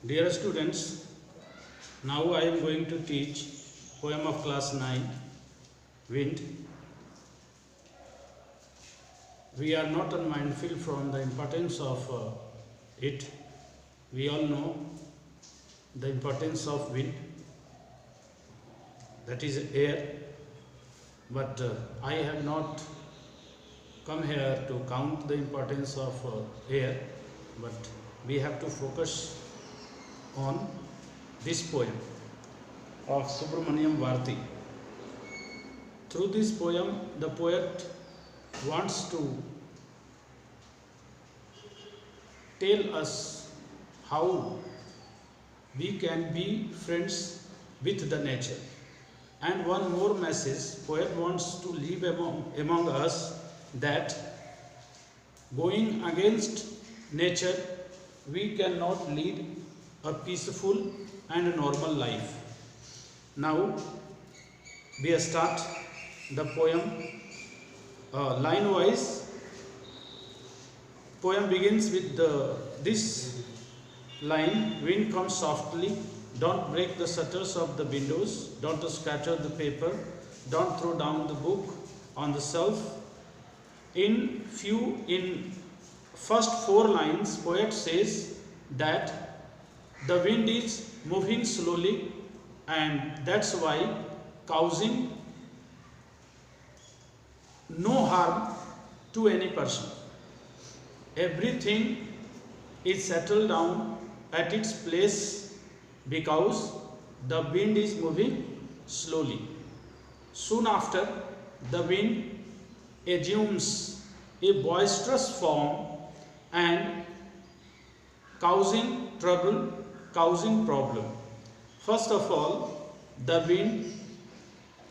Dear students, now I am going to teach poem of class 9, Wind. We are not unmindful from the importance of it. We all know the importance of wind, that is air, but I have not come here to count the importance of air, but we have to focus on this poem of Subramaniam Bharati. Through this poem, the poet wants to tell us how we can be friends with the nature. And one more message, poet wants to leave among us that going against nature, we cannot lead a peaceful and a normal life. Now we start the poem line wise. Poem begins with this line: wind comes softly, don't break the shutters of the windows, don't scatter the paper, don't throw down the book on the shelf. In first 4 lines, poet says that the wind is moving slowly, and that's why causing no harm to any person. Everything is settled down at its place because the wind is moving slowly. Soon after, the wind assumes a boisterous form and causing trouble, causing problem. First of all, the wind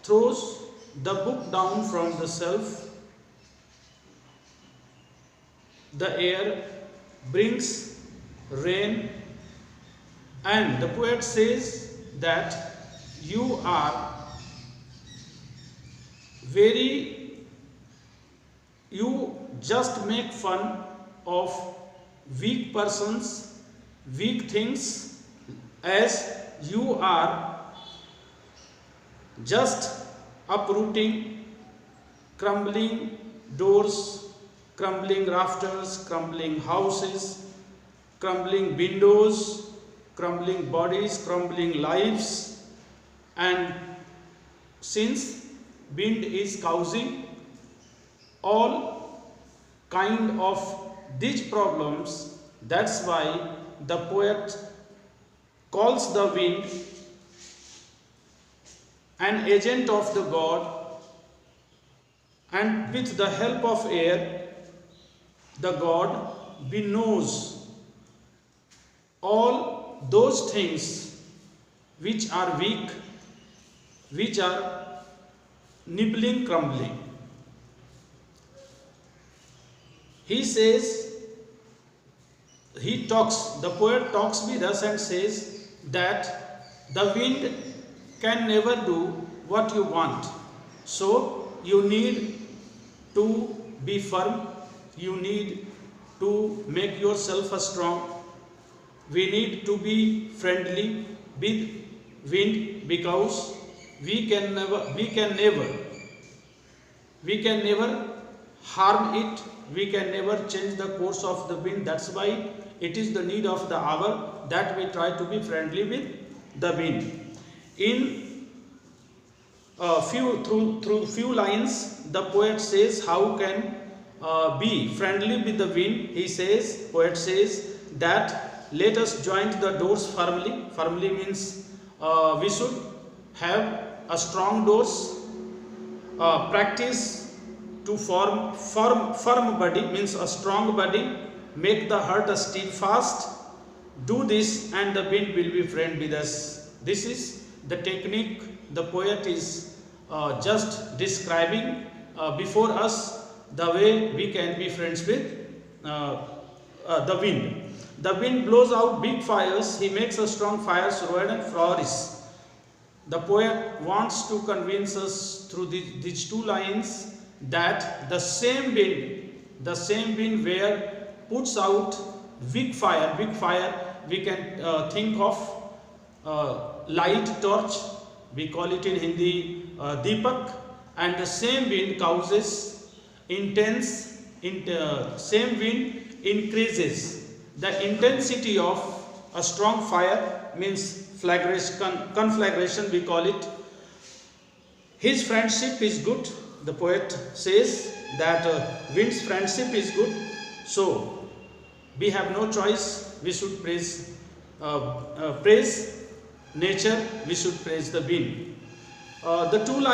throws the book down from the shelf. The air brings rain, and the poet says that you just make fun of weak persons, weak things, as you are just uprooting crumbling doors, crumbling rafters, crumbling houses, crumbling windows, crumbling bodies, crumbling lives. And since wind is causing all kind of these problems, that's why the poet calls the wind an agent of the God, and with the help of air, the God knows all those things which are weak, which are nibbling, crumbling. He says, the poet talks with us and says that the wind can never do what you want. So you need to be firm, you need to make yourself strong. We need to be friendly with wind because we can never harm it, we can never change the course of the wind. That's why it is the need of the hour that we try to be friendly with the wind. In through few lines, the poet says how can be friendly with the wind. Poet says that let us joint the doors firmly. Firmly means we should have a strong doors. Practice to form firm body means a strong body. Make the heart steadfast. Do this and the wind will be friend with us. This is the technique the poet is just describing before us, the way we can be friends with the wind. The wind blows out big fires, he makes a strong fires roar and flourish. The poet wants to convince us through these 2 lines that the same wind where puts out weak fire we can think of light torch, we call it in Hindi Deepak, and the same wind causes intense, same wind increases the intensity of a strong fire, means flagration, conflagration we call it. His friendship is good. The poet says that wind's friendship is good. So we have no choice. We should praise nature. We should praise the wind. The two